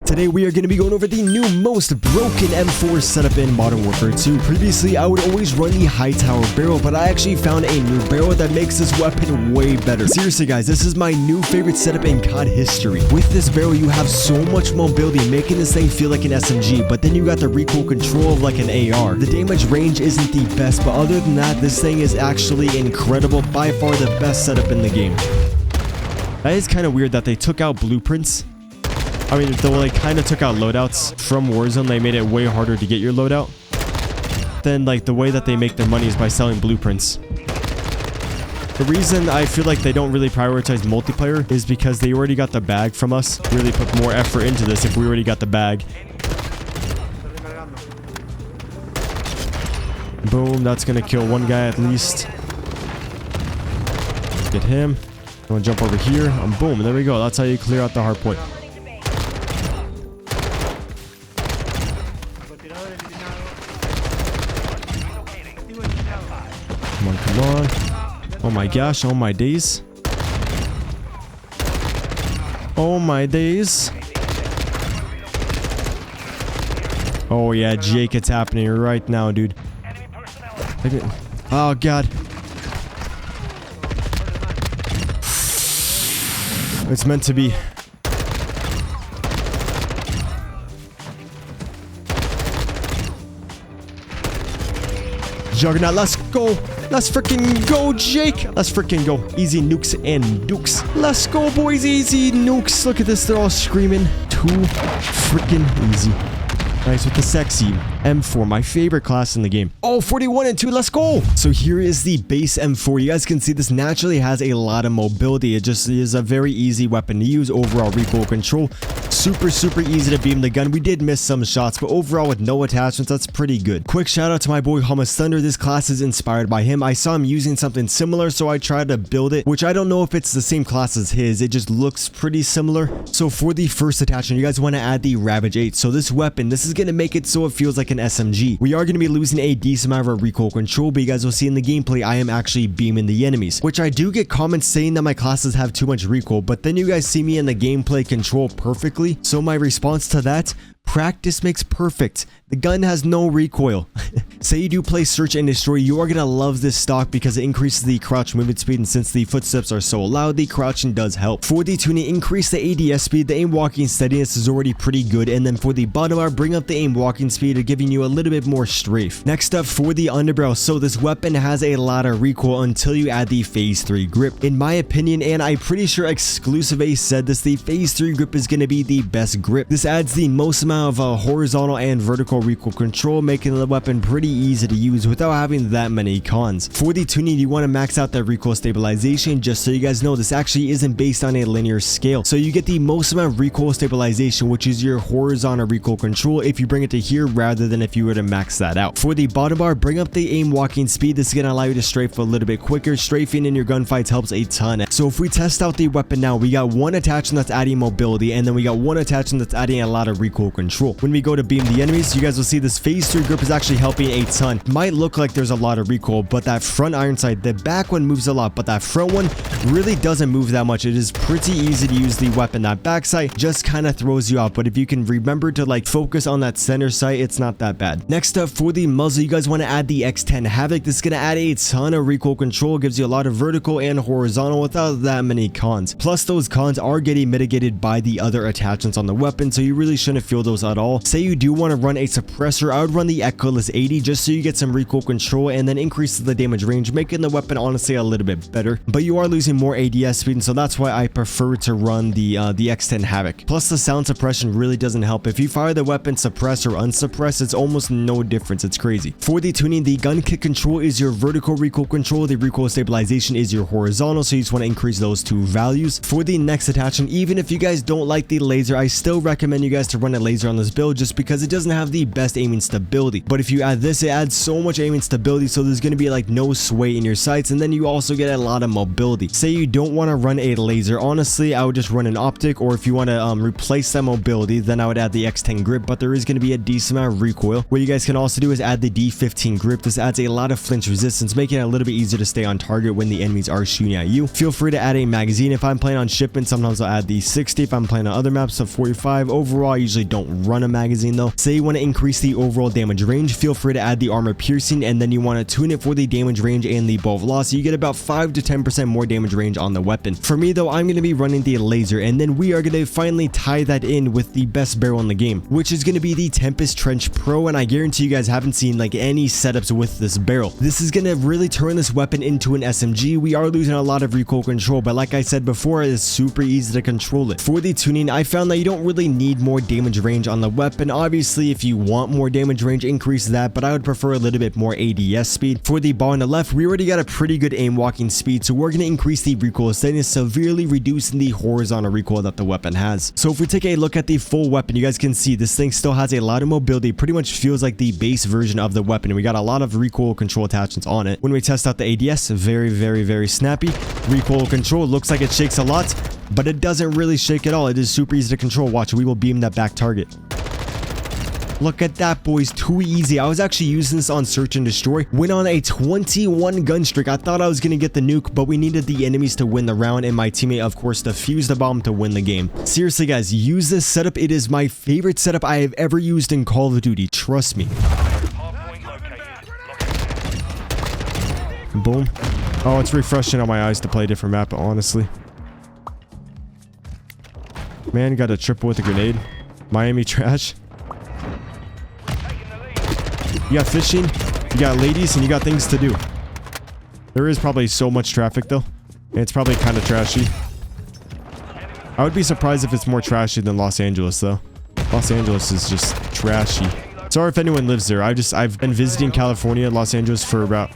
Today we are going to be going over the new most broken M4 setup in Modern Warfare 2. Previously, I would always run the high tower barrel, but I actually found a new barrel that makes this weapon way better. Seriously guys, this is my new favorite setup in COD history. With this barrel, you have so much mobility, making this thing feel like an SMG, but then you got the recoil control of like an AR. The damage range isn't the best, but other than that, this thing is actually incredible. By far the best setup in the game. That is kind of weird that they took out blueprints. I mean, though they kind of took out loadouts from Warzone, they made it way harder to get your loadout. Then, like, the way that they make their money is by selling blueprints. The reason I feel like they don't really prioritize multiplayer is because they already got the bag from us. Really put more effort into this if we already got the bag. Boom, that's gonna kill one guy at least. Get him. I'm gonna jump over here. Boom, there we go. That's how you clear out the hard point. Come on, come on. Oh my gosh, oh my days. Oh my days. Oh yeah, Jake, it's happening right now, dude. Oh god. It's meant to be. Juggernaut, let's go. Let's freaking go, Jake. Let's freaking go. Easy nukes and dukes. Let's go, boys. Easy nukes. Look at this. They're all screaming. Too freaking easy. Nice with the sexy M4, my favorite class in the game. Oh, 41 and 2, let's go. So here is the base M4. You guys can see this naturally has a lot of mobility. It just is a very easy weapon to use. Overall recoil control, super easy to beam the gun. We did miss some shots, but overall with no attachments, that's pretty good. Quick shout out to my boy Hummus Thunder. This class is inspired by him. I saw him using something similar, so I tried to build it, which I don't know if it's the same class as his. It just looks pretty similar. So for the first attachment, you guys want to add the Ravage 8. So this weapon, this is going to make it so it feels like an SMG. We are going to be losing a decent amount of recoil control, but you guys will see in the gameplay I am actually beaming the enemies, which I do get comments saying that my classes have too much recoil, but then you guys see me in the gameplay control perfectly. So my response to that: practice makes perfect. The gun has no recoil. Say you do play Search and Destroy, you are going to love this stock because it increases the crouch movement speed, and since the footsteps are so loud, the crouching does help. For the tuning, increase the ADS speed. The aim walking steadiness is already pretty good, and then for the bottom bar, bring up the aim walking speed, giving you a little bit more strafe. Next up, for the underbarrel, so this weapon has a lot of recoil until you add the phase 3 grip. In my opinion, and I'm pretty sure Exclusive Ace said this, the phase 3 grip is going to be the best grip. This adds the most amount of horizontal and vertical recoil control, making the weapon pretty easy to use without having that many cons. For the tuning, you want to max out that recoil stabilization. Just so you guys know, this actually isn't based on a linear scale, so you get the most amount of recoil stabilization, which is your horizontal recoil control, if you bring it to here rather than if you were to max that out. For the bottom bar, bring up the aim walking speed. This is going to allow you to strafe a little bit quicker. Strafing in your gunfights helps a ton. So if we test out the weapon now, we got one attachment that's adding mobility, and then we got one attachment that's adding a lot of recoil control. When we go to beam the enemies, you guys will see this phase 3 grip is actually helping a ton. Might look like there's a lot of recoil, but that front iron sight, the back one moves a lot, but that front one really doesn't move that much. It is pretty easy to use the weapon. That back sight just kind of throws you out, but if you can remember to like focus on that center sight, it's not that bad. Next up, for the muzzle, you guys want to add the X10 Havoc. This is going to add a ton of recoil control, gives you a lot of vertical and horizontal without that many cons. Plus those cons are getting mitigated by the other attachments on the weapon, so you really shouldn't feel those at all. Say you do want to run a suppressor, I would run the Echoless 80 just so you get some recoil control and then increases the damage range, making the weapon honestly a little bit better. But you are losing more ADS speed, and so that's why I prefer to run the X10 Havoc. Plus the sound suppression really doesn't help. If you fire the weapon suppressed or unsuppressed, it's almost no difference. It's crazy. For the tuning, the gun kick control is your vertical recoil control. The recoil stabilization is your horizontal, so you just want to increase those two values. For the next attachment, even if you guys don't like the laser, I still recommend you guys to run a laser on this build just because it doesn't have the best aiming stability. But if you add this, this, it adds so much aiming stability, so there's going to be like no sway in your sights, and then you also get a lot of mobility. Say you don't want to run a laser, honestly I would just run an optic, or if you want to replace that mobility, then I would add the X10 grip, but there is going to be a decent amount of recoil. What you guys can also do is add the D15 grip. This adds a lot of flinch resistance, making it a little bit easier to stay on target when the enemies are shooting at you. Feel free to add a magazine. If I'm playing on shipment, sometimes I'll add the 60. If I'm playing on other maps, of 45. Overall, I usually don't run a magazine though. Say you want to increase the overall damage range, feel free to add the armor piercing, and then you want to tune it for the damage range and the bow velocity. You get about 5 to 10% more damage range on the weapon. For me though, I'm going to be running the laser, and then we are going to finally tie that in with the best barrel in the game, which is going to be the Tempest Trench Pro, and I guarantee you guys haven't seen like any setups with this barrel. This is going to really turn this weapon into an SMG. We are losing a lot of recoil control, but like I said before, it's super easy to control it. For the tuning, I found that you don't really need more damage range on the weapon. Obviously, if you want more damage range, increase that, but I would prefer a little bit more ADS speed. For the bar on the left, we already got a pretty good aim walking speed, so we're going to increase the recoil steadiness, severely reducing the horizontal recoil that the weapon has. So if we take a look at the full weapon, you guys can see this thing still has a lot of mobility, pretty much feels like the base version of the weapon, and we got a lot of recoil control attachments on it. When we test out the ADS, very snappy. Recoil control looks like it shakes a lot, but it doesn't really shake at all. It is super easy to control. Watch, we will beam that back target. Look at that, boys. Too easy. I was actually using this on Search and Destroy. Went on a 21 gun streak. I thought I was going to get the nuke, but we needed the enemies to win the round, and my teammate, of course, defused the bomb to win the game. Seriously, guys, use this setup. It is my favorite setup I have ever used in Call of Duty. Trust me. Boom. Oh, it's refreshing on my eyes to play a different map, honestly. Man, got a triple with a grenade. Miami trash. You got fishing, you got ladies, and you got things to do. There is probably so much traffic though, and it's probably kind of trashy. I would be surprised if it's more trashy than Los Angeles though. Los Angeles is just trashy. Sorry if anyone lives there. I've been visiting California, Los Angeles for about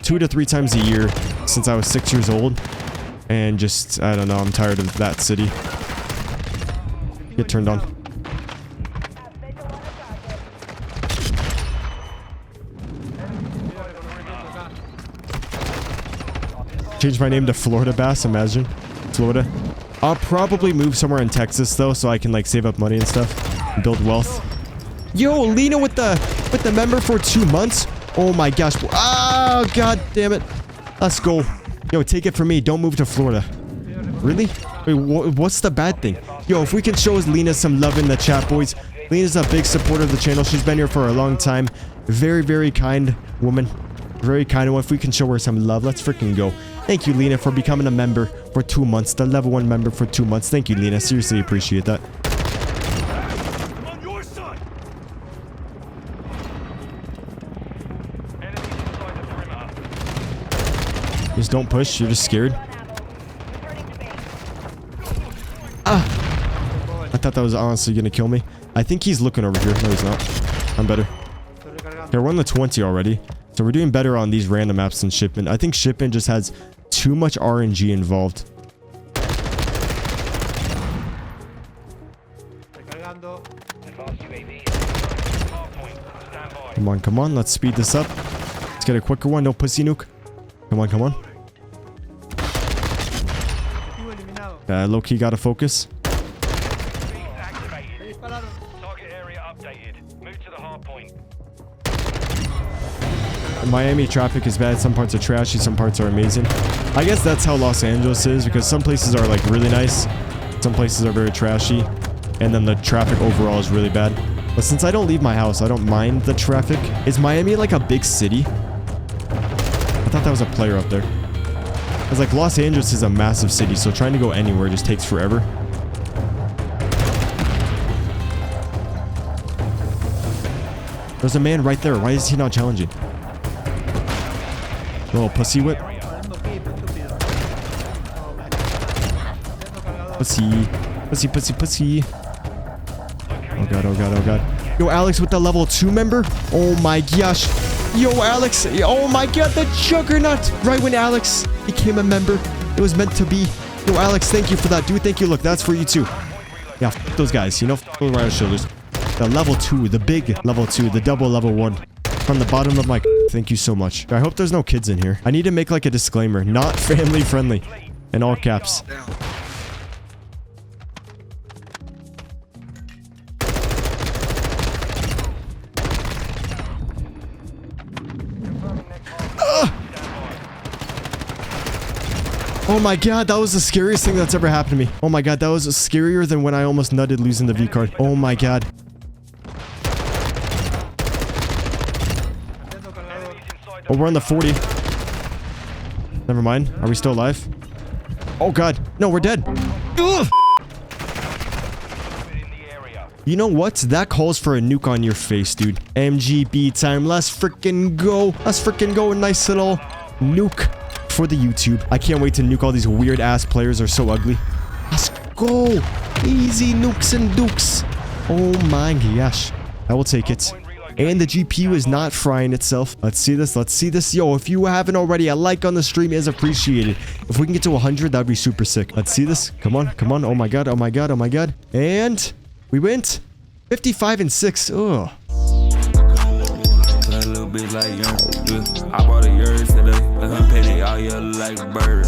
2 to 3 times a year since I was 6 years old, and just I don't know, I'm tired of that city. Get turned on. Change my name to Florida Bass, imagine. Florida. I'll probably move somewhere in Texas though, so I can like save up money and stuff and build wealth. Yo, Lena with the member for 2 months. Oh my gosh. Oh, god damn it. Let's go. Yo, take it from me. Don't move to Florida. Really? Wait, what's the bad thing? Yo, if we can show Lena some love in the chat, boys. Lena's a big supporter of the channel. She's been here for a long time. Very kind woman. Very kind one. If we can show her some love, let's freaking go. Thank you, Lena, for becoming a member for 2 months. The level 1 member for 2 months. Thank you, Lena. Seriously appreciate that. On your side. Just don't push. You're just scared. Ah! I thought that was honestly gonna kill me. I think he's looking over here. No, he's not. I'm better. Okay, we're on the 20 already. So we're doing better on these random maps than Shipment. I think Shipment just has too much RNG involved. Come on. Let's speed this up. Let's get a quicker one. No pussy nuke. Come on. Low-key gotta focus. Miami traffic is bad. Some parts are trashy, some parts are amazing. I guess that's how Los Angeles is, because some places are like really nice, some places are very trashy, and then the traffic overall is really bad. But since I don't leave my house, I don't mind the traffic. Is Miami like a big city? I thought that was a player up there. I was like, Los Angeles is a massive city, so trying to go anywhere just takes forever. There's a man right there. Why is he not challenging? Little pussy whip. Pussy. Oh god. Yo, Alex with the level 2 member. Oh my gosh. Yo, Alex. Oh my god, the juggernaut. Right when Alex became a member, it was meant to be. Yo, Alex, thank you for that, dude. Thank you. Look, that's for you too. Yeah, f those guys. You know, f those right on shoulders. The level 2, the big level 2, the double level 1. from the bottom of my... Thank you so much. I hope there's no kids in here. I need to make like a disclaimer. Not family friendly. In all caps. Oh my god, that was the scariest thing that's ever happened to me. Oh my god, that was scarier than when I almost nutted losing the V card. Oh my god. Oh, we're on the 40. Never mind. Are we still alive? Oh god. No, we're dead. Ugh! You know what? That calls for a nuke on your face, dude. MGB time. Let's freaking go. Let's freaking go. Nice little nuke for the YouTube. I can't wait to nuke all these weird ass players. They're so ugly. Let's go. Easy nukes and dukes. Oh my gosh. I will take it. And the GPU is not frying itself. Let's see this. Let's see this. Yo, if you haven't already, a like on the stream is appreciated. If we can get to 100, that'd be super sick. Let's see this. Come on. Come on. Oh my god. Oh my god. Oh my god. And we went 55 and 6. Ugh. Little bitch like young. I bought a yard today. I'm painting all yellow like a bird.